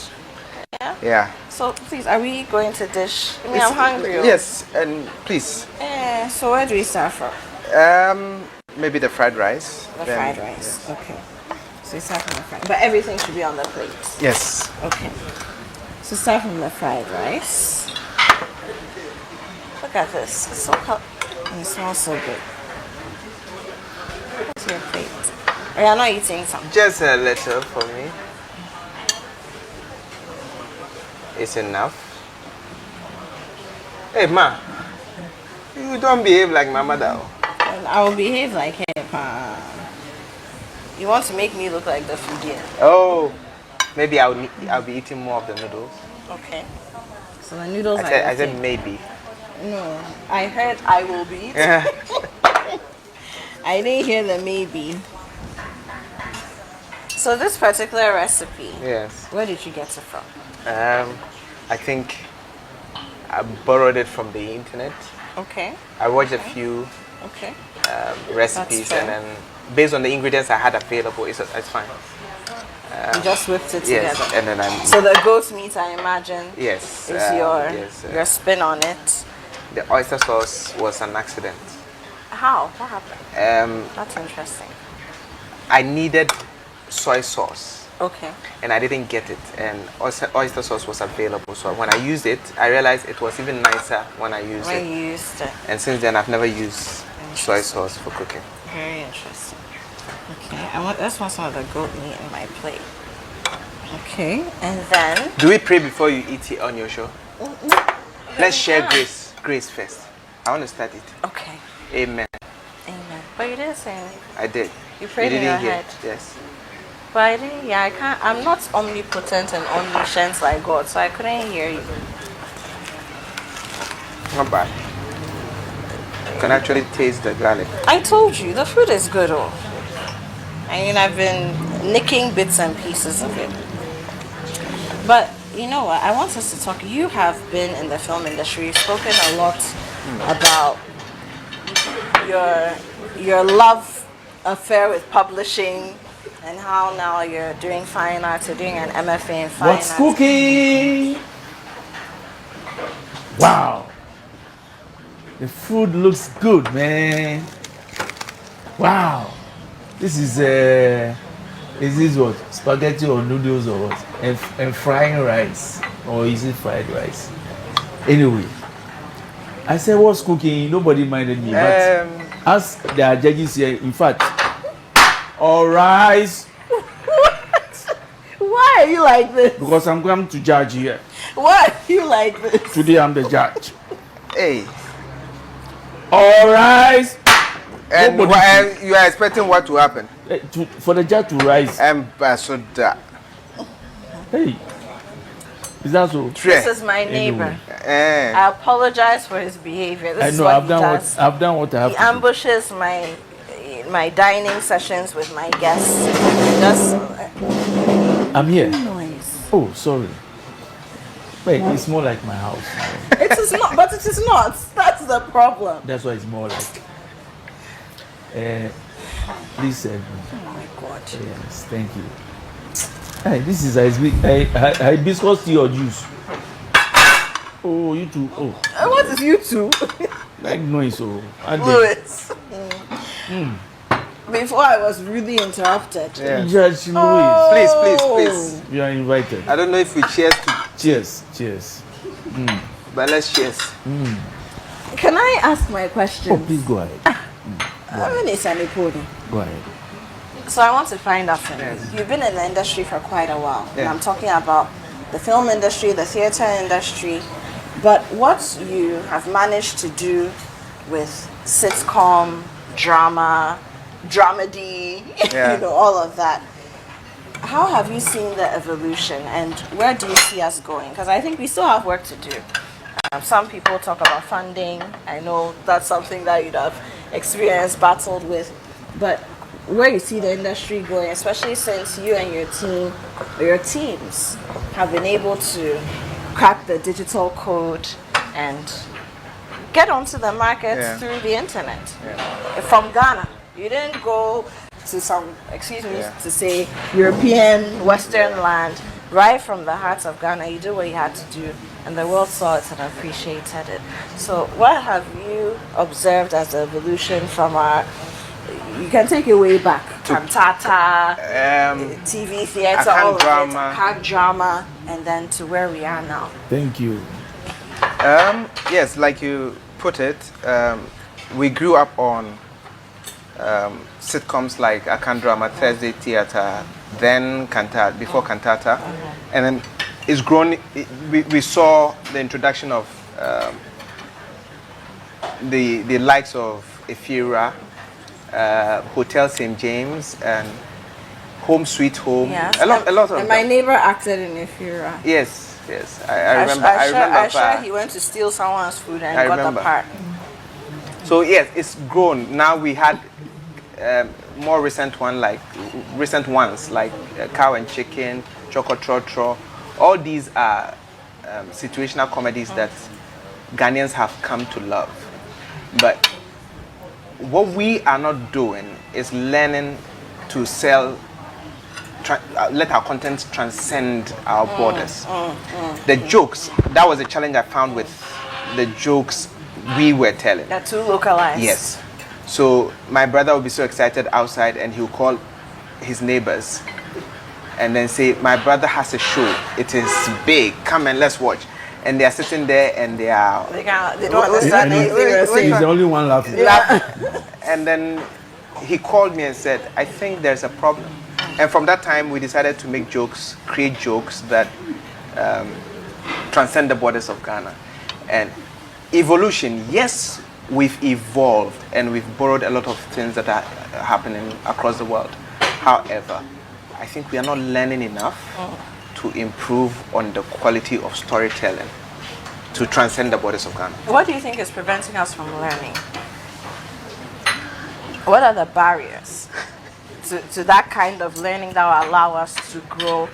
Yeah. Yeah. So please, are we going to dish? I mean, I'm hungry. Yes, and please. So where do we start from? Maybe the fried rice. The Then- fried rice. Okay. So we start from the fried. But everything should be on the plate. Yes. Okay. So start from the fried rice. Look at this. It's so and it smells so good. What's your plate? Oh, you're not eating some. Just a little for me. It's enough. Hey, Ma. You don't behave like my mother. And I will behave like her, pa. You want to make me look like the foodie? Oh, maybe I'll be eating more of the noodles. Okay. So the noodles I said maybe. No, I heard I will be eating. Yeah. I didn't hear the maybe. So this particular recipe, Yes. where did you get it from? I think I borrowed it from the internet. Okay. I watched a few Okay. recipes, fair. and then based on the ingredients I had available, it's fine. You just whipped it Yes, together. and then So the goat meat, I imagine, yes, is your yes, spin on it. the oyster sauce was an accident. How? What happened? That's interesting. I needed soy sauce, Okay. and I didn't get it, and oyster sauce was available. So when I used it, I realized it was even nicer when I used When it. you used it. And since then, I've never used soy sauce for cooking. Very interesting. Okay. That's one of the goat meat in my plate. Okay. And then. Do we pray before you eat it on your show? Let's share grace. Grace first. I want to start it. Okay. Amen. Amen. But you didn't say anything. I did. You prayed in didn't your hear. head. Yes. But I didn't. Yeah, I can't. I'm not omnipotent and omniscient like God, so I couldn't hear you. Not bad. You can actually taste the garlic. I told you the food is good. Oh. I mean, I've been nicking bits and pieces of it. But you know what? I want us to talk. You have been in the film industry. You've spoken a lot about your love affair with publishing and how now you're doing fine arts. You're doing an MFA in fine What's arts. cooking? Wow. The food looks good, man. Wow. This is this what? Spaghetti or noodles or what? And frying rice. Or is it fried rice? Anyway. I said, what's cooking? Nobody minded me. But as there are judges here, in fact, all rice. Why are you like this? Because I'm going to judge here. Why are you like this? Today I'm the judge. Hey. All rice. And Nobody- you are expecting what to happen? For the judge to rise. Ambassador. Hey. Is that so? This is my neighbor. Eh. I apologize for his behavior. This I is know what I've he done does. I've done what I have He to do. ambushes my dining sessions with my guests. Just I'm here. noise. Oh, sorry. Wait, it's more like my house. It is not, but it is not. That's the problem. That's why it's more like. Please serve me. Oh my God. Yes, thank you. Hey, this is hibiscus tea or juice. Oh, you too. Oh, What is you two? like noise. Oh, Louis. Before I was really interrupted. Yeah. Judge Louis, Please. you are invited. I don't know if we cheers to, Cheers. but let's cheers. Can I ask my question? Oh, please go ahead. Go ahead. So I want to find out from you. You've been in the industry for quite a while. And Yeah. I'm talking about the film industry, the theater industry, but what you have managed to do with sitcom, drama, dramedy, Yeah. you know, all of that. How have you seen the evolution and where do you see us going? Because I think we still have work to do. Some people talk about funding. I know that's something that you'd have experienced, battled with. But where you see the industry going, especially since you and your team, or your teams, have been able to crack the digital code and get onto the market Yeah. through the internet. From Ghana. You didn't go to some, excuse me to say, European, Western land. Right from the heart of Ghana, you did what you had to do, and the world saw it and appreciated it. So what have you observed as the evolution from our, you can take it way back, cantata, TV, theater, all of drama. it, Accra drama, and then to where we are now. Thank you. Yes, like you put it, we grew up on sitcoms like Akan Drama, Thursday Theatre, then Cantata, before Cantata, and then it's grown. We saw the introduction of the likes of Ephira, Hotel St. James, and Home Sweet Home. Yes. A lot of And my them. neighbor acted in Ephira. Yes. I remember. I remember. I'm sure he went to steal someone's food and I got remember. the part. So yes, it's grown. Now we had more recent ones like Cow and Chicken, Choco Trotro. All these are situational comedies that Ghanaians have come to love. But what we are not doing is learning to let our content transcend our borders. The jokes, that was a challenge I found with the jokes we were telling. They're too localized. Yes. So my brother would be so excited outside and he'll call his neighbors and then say, my brother has a show. It is big. Come and let's watch. And they are sitting there and they don't understand anything we're saying. He's the only one laughing. And then he called me and said, I think there's a problem. And from that time, we decided to make jokes, create jokes that transcend the borders of Ghana. And evolution, yes, we've evolved and we've borrowed a lot of things that are happening across the world. However, I think we are not learning enough to improve on the quality of storytelling to transcend the borders of Ghana. What do you think is preventing us from learning? What are the barriers to that kind of learning that will allow us to grow,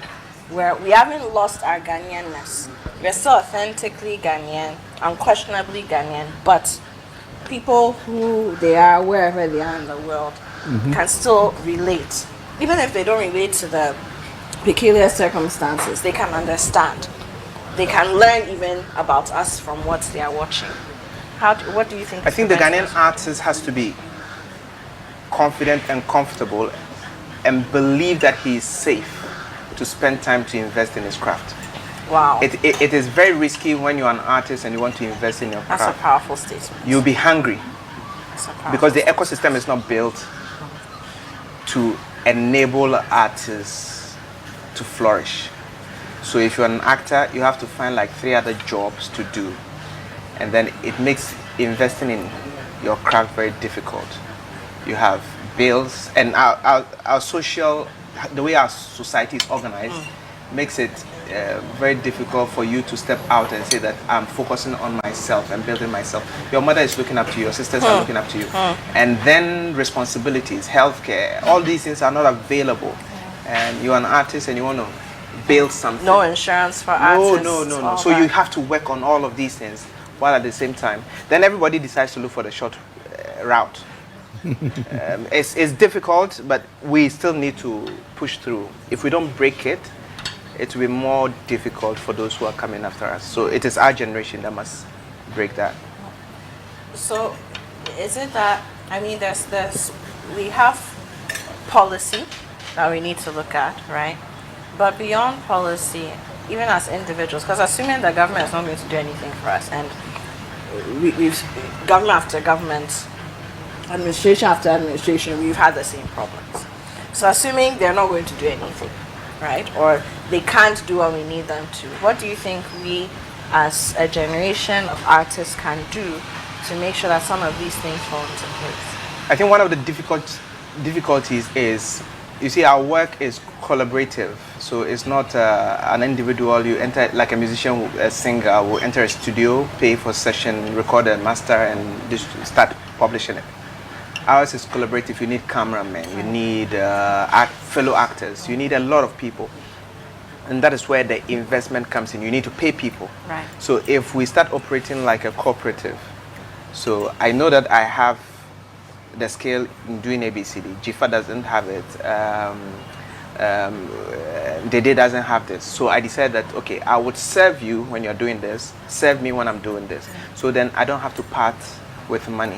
where we haven't lost our Ghanaianness? We're still authentically Ghanaian, unquestionably Ghanaian, but people who they are, wherever they are in the world, can still relate. Even if they don't relate to the peculiar circumstances, they can understand. They can learn even about us from what they are watching. What do you think? I think the Ghanaian artist has to be confident and comfortable and believe that he is safe to spend time to invest in his craft. Wow. It is very risky when you're an artist and you want to invest in your craft. That's a powerful statement. You'll be hungry because the powerful ecosystem is not built to enable artists to flourish. So if you're an actor, you have to find like 3 other jobs to do. And then it makes investing in your craft very difficult. You have bills, and our social, the way our society is organized makes it very difficult for you to step out and say that I'm focusing on myself and building myself. Your mother is looking up to you, your sisters are looking up to you. And then responsibilities, healthcare, all these things are not available. And you're an artist and you want to build something. No insurance for artists. No. So you have to work on all of these things while at the same time. Then everybody decides to look for the short route. It's difficult, but we still need to push through. If we don't break it, it will be more difficult for those who are coming after us. So it is our generation that must break that. So is it that, I mean, there's this, we have policy that we need to look at, right? But beyond policy, even as individuals, because assuming the government is not going to do anything for us, and we've government after government, administration after administration, we've had the same problems. So assuming they're not going to do anything, right? Or they can't do what we need them to, what do you think we as a generation of artists can do to make sure that some of these things fall into place? I think one of the difficulties is, you see, our work is collaborative. So it's not an individual. You enter, like a musician, a singer will enter a studio, pay for session, record a master, and just start publishing it. Ours is collaborative. You need cameramen, you need fellow actors, you need a lot of people. And that is where the investment comes in. You need to pay people. Right. So if we start operating like a cooperative, so I know that I have the scale in doing ABCD. Jifa doesn't have it. Dede doesn't have this. So I decided that, okay, I would serve you when you're doing this, serve me when I'm doing this. So then I don't have to part with money.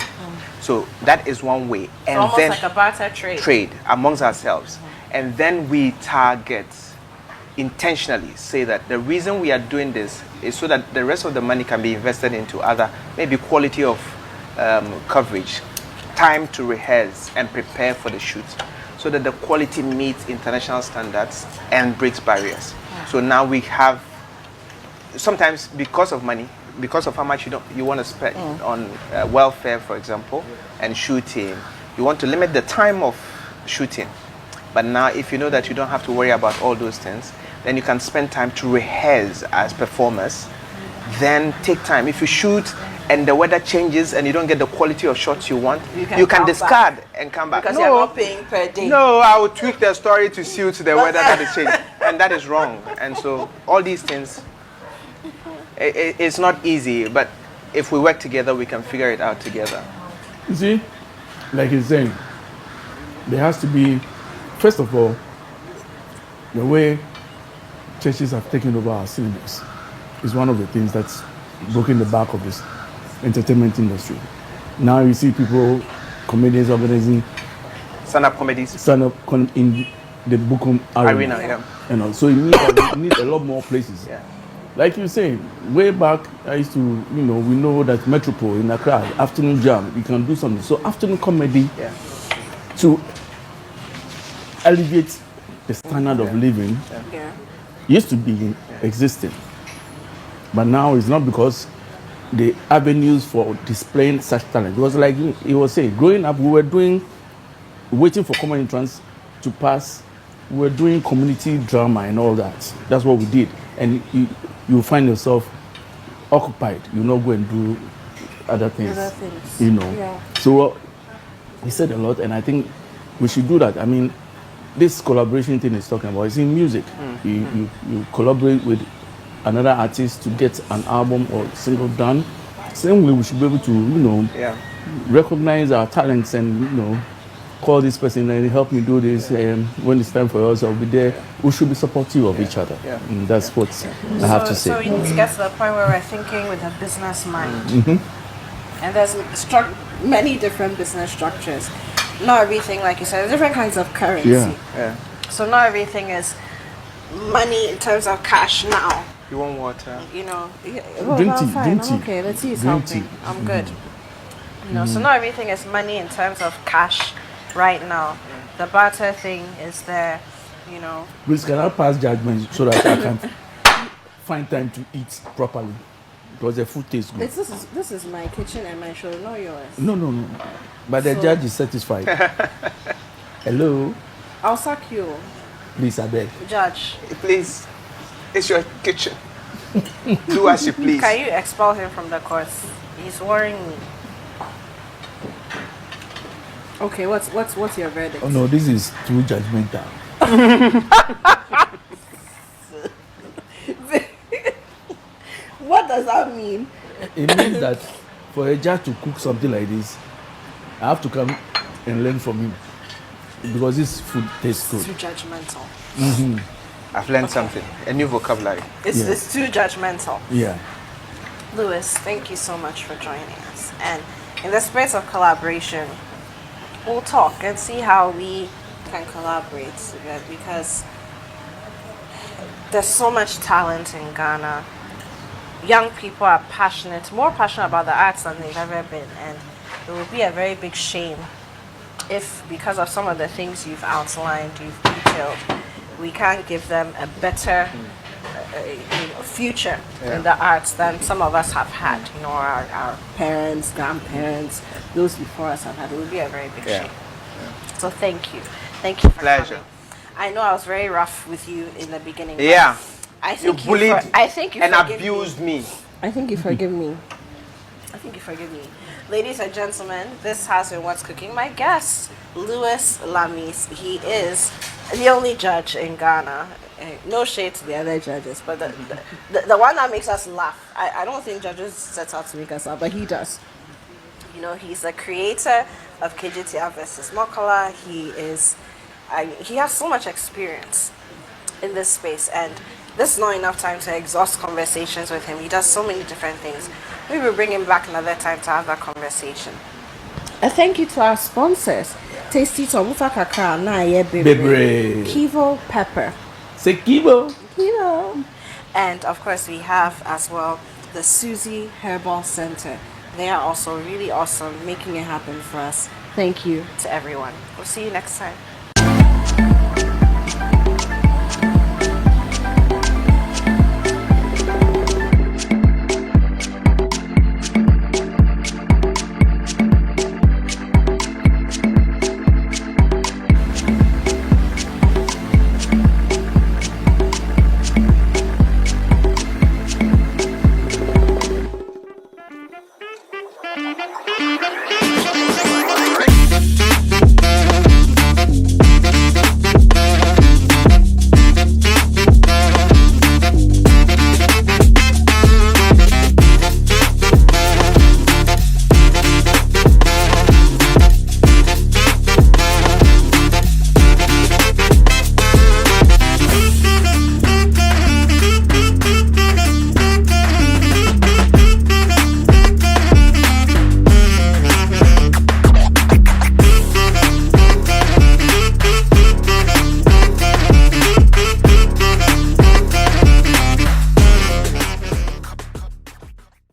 So that is one way. And so almost then like a barter trade. Trade amongst ourselves. And then we target, intentionally say that the reason we are doing this is so that the rest of the money can be invested into other, maybe quality of coverage, time to rehearse and prepare for the shoot, so that the quality meets international standards and breaks barriers. So now we have, sometimes because of money, because of how much you want to spend on welfare, for example, and shooting, you want to limit the time of shooting. But now if you know that you don't have to worry about all those things, then you can spend time to rehearse as performers, then take time. If you shoot and the weather changes and you don't get the quality of shots you want, you can discard and come back. Because you're not paying per day. No, I will tweak the story to suit the weather that is changing. And that is wrong. And so all these things It's not easy, but if we work together, we can figure it out together. You see, like he's saying, there has to be, first of all, the way churches have taken over our syllabus is one of the things that's broken the back of this entertainment industry. Now you see people, comedians organizing Stand-up comedies. In the Bukum arena. Yeah. You know, so you need a lot more places. Yeah. Like you say, way back, I used to, we know that Metropole in Accra, afternoon jam, you can do something. So afternoon comedy to elevate the standard of living used to be existing. But now it's not because the avenues for displaying such talent. Because like he was saying, growing up, we were waiting for common entrance to pass. We were doing community drama and all that. That's what we did. And you find yourself occupied. You not go and do other things. Yeah. So he said a lot, and I think we should do that. I mean, this collaboration thing he's talking about is in music. You collaborate with another artist to get an album or single done. Same way we should be able to, recognize our talents and, call this person and help me do this. When it's time for us, I'll be there. We should be supportive of each other. Yeah. And that's what I have to say. So we need to get to the point where we're thinking with a business mind. And there's many different business structures. Not everything, like you said, there's different kinds of currency. Yeah. So not everything is money in terms of cash now. You want water? Drink tea, fine. drink tea. I'm okay. Let's see Drink something. tea. I'm good. So not everything is money in terms of cash right now. The barter thing is there, Please, can I pass judgment so that I can find time to eat properly? Because the food tastes good. This is my kitchen and my show, not yours. No. But the judge is satisfied. Hello? I'll sack you, Please, I beg. Judge. Please, it's your kitchen. Do as you please. Can you expel him from the course? He's worrying me. Okay, what's your verdict? Oh no, this is too judgmental. What does that mean? It means that for a judge to cook something like this, I have to come and learn from him. Because this food tastes good. Too judgmental. I've learned something, a new vocabulary. It's too judgmental. Yeah. Louis, thank you so much for joining us. And in the spirit of collaboration, we'll talk and see how we can collaborate because there's so much talent in Ghana. Young people are more passionate about the arts than they've ever been, and it would be a very big shame if, because of some of the things you've outlined, you've detailed, we can't give them a better future in the arts than some of us have had. Our parents, grandparents, those before us have had. It would be a very big shame. So thank you for Pleasure. coming. I know I was very rough with you in the beginning. Yeah. I think you bullied you and forgive abused me. I think you forgive me. Ladies and gentlemen, this has been What's Cooking. My guest, Louis Lamis. He is the only judge in Ghana. No shade to the other judges, but the one that makes us laugh. I don't think judges set out to make us laugh, but he does. He's the creator of KGTR versus Mokola. He has so much experience in this space, and this is not enough time to exhaust conversations with him. He does so many different things. Maybe we'll bring him back another time to have that conversation. A thank you to our sponsors. Tasty Tomufa Kakra na ye Bebre. Kivo Pepper. Say Kivo. And of course we have as well the Susie Herbal Center. They are also really awesome, making it happen for us. Thank you to everyone. We'll see you next time.